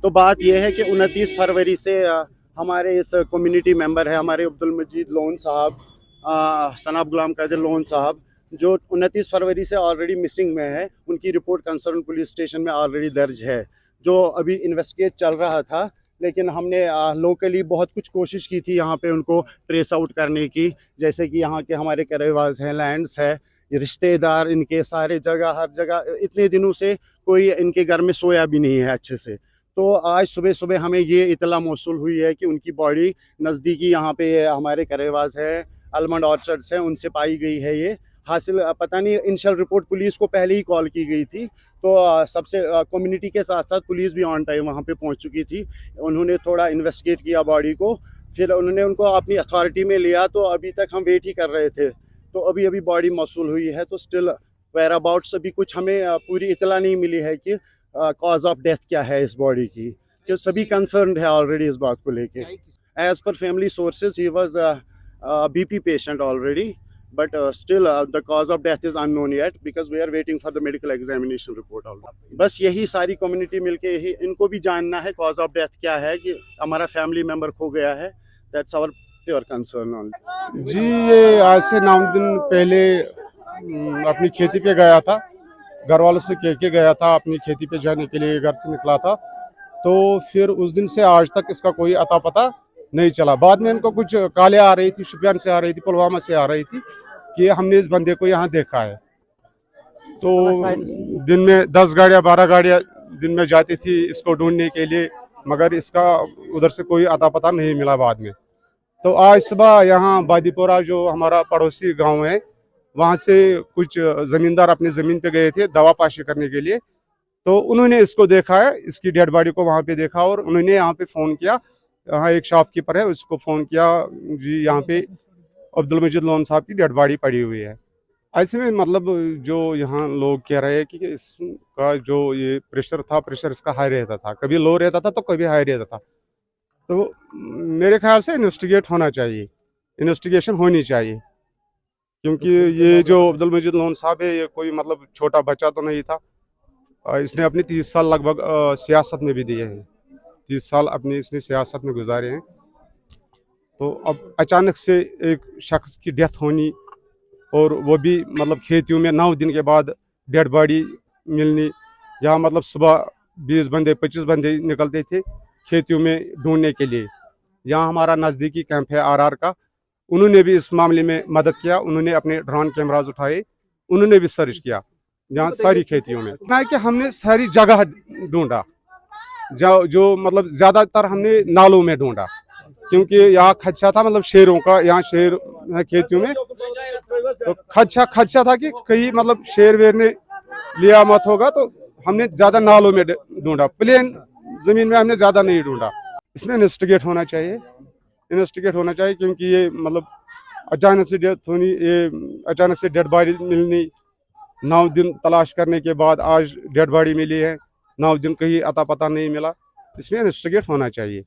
तो बात यह है कि 29 फरवरी से हमारे इस कम्युनिटी मेंबर है हमारे अब्दुल मजीद लोन साहब, सनाब गुलाम कादिर लोन साहब, जो 29 फरवरी से ऑलरेडी मिसिंग में है। उनकी रिपोर्ट कंसर्न पुलिस स्टेशन में ऑलरेडी दर्ज है, जो अभी इन्वेस्टिगेट चल रहा था। लेकिन हमने लोकली बहुत कुछ कोशिश की थी यहाँ पे उनको ट्रेस आउट करने की, जैसे कि यहाँ के हमारे करेवाज हैं, लैंड्स है, रिश्तेदार इनके सारे जगह, हर जगह इतने दिनों से कोई इनके घर में सोया भी नहीं है अच्छे से। तो आज सुबह सुबह हमें ये इतला मौसूल हुई है कि उनकी बॉडी नज़दीकी यहाँ पे हमारे करेवाज है, आलमंड ऑर्चर्ड्स हैं, उनसे पाई गई है। ये हासिल पता नहीं, इनिशियल रिपोर्ट पुलिस को पहले ही कॉल की गई थी, तो सबसे कम्युनिटी के साथ साथ पुलिस भी ऑन टाइम वहाँ पे पहुँच चुकी थी। उन्होंने थोड़ा इन्वेस्टिगेट किया बॉडी को, फिर उन्होंने उनको अपनी अथॉरिटी में लिया। तो अभी तक हम वेट ही कर रहे थे, तो अभी अभी बॉडी मौसूल हुई है। तो स्टिल वेयर अबाउट्स अभी कुछ हमें पूरी इतला नहीं मिली है कि कॉज ऑफ डेथ क्या है इस बॉडी की, कि सभी कंसर्न है ऑलरेडी इस बात को लेके। As per family sources he was BP patient already, but still the cause of death is unknown yet because we are waiting for the medical examination report already. बस यही सारी कम्युनिटी मिलके यही इनको भी जानना है कॉज ऑफ डेथ क्या है, कि हमारा फैमिली मेंबर खो गया है। That's our pure concern only. जी, ये आज से 9 दिन पहले अपनी खेती पे गया था, घर वालों से कह के गया था, अपनी खेती पे जाने के लिए घर से निकला था। तो फिर उस दिन से आज तक इसका कोई अता पता नहीं चला। बाद में इनको कुछ कालें आ रही थी, शुपियान से आ रही थी, पुलवामा से आ रही थी कि हमने इस बंदे को यहाँ देखा है। तो दिन में 10 गाड़ियाँ 12 गाड़ियाँ दिन में जाती थी इसको ढूंढने के लिए, मगर इसका उधर से कोई अता पता नहीं मिला बाद में। तो आज सुबह यहाँ बादीपोरा जो हमारा पड़ोसी गांव है, वहाँ से कुछ ज़मींदार अपनी ज़मीन पे गए थे दवा पाशी करने के लिए। तो उन्होंने इसको देखा है, इसकी डेड बॉडी को वहाँ पे देखा, और उन्होंने यहाँ पे फ़ोन किया। यहाँ एक शॉपकीपर है, उसको फ़ोन किया, जी यहाँ पे अब्दुल मजीद लोन साहब की डेड बॉडी पड़ी हुई है। ऐसे में मतलब जो यहाँ लोग कह रहे हैं कि इसका जो ये प्रेशर था, प्रेशर इसका हाई रहता था, कभी लो रहता था तो कभी हाई रहता था। तो मेरे ख्याल से इन्वेस्टिगेट होना चाहिए, इन्वेस्टिगेशन होनी चाहिए, क्योंकि ये जो अब्दुल मजीद लोन साहब है, ये कोई मतलब छोटा बच्चा तो नहीं था। इसने अपने 30 साल लगभग सियासत में भी दिए हैं, 30 साल अपने इसने सियासत में गुजारे हैं। तो अब अचानक से एक शख्स की डेथ होनी, और वो भी मतलब खेतियों में 9 दिन के बाद डेड बॉडी मिलनी। यहाँ मतलब सुबह 20 बंदे 25 बंदे निकलते थे खेतियों में ढूंढने के लिए। यहाँ हमारा नज़दीकी कैंप है आरआर का, उन्होंने भी इस मामले में मदद किया। उन्होंने अपने ड्रोन कैमराज उठाए, उन्होंने भी सर्च किया यहाँ सारी खेतियों में। ना कि हमने सारी जगह ढूंढा, जो मतलब ज़्यादातर हमने नालों में ढूंढा, क्योंकि यहाँ खदशा था, मतलब शेरों का, यहाँ शेर है खेतियों में, तो खदशा था कि कहीं मतलब शेर वेर ने लिया मत होगा। तो हमने ज़्यादा नालों में ढूंढा, प्लेन ज़मीन में हमने ज़्यादा नहीं ढूंढा। इसमें इन्वेस्टिगेट होना चाहिए, इन्वेस्टिगेट होना चाहिए, क्योंकि ये मतलब अचानक से डेथ होनी, ये अचानक से डेड बॉडी मिलनी, 9 दिन तलाश करने के बाद आज डेड बॉडी मिली है, 9 दिन कहीं अता पता नहीं मिला। इसमें इन्वेस्टिगेट होना चाहिए।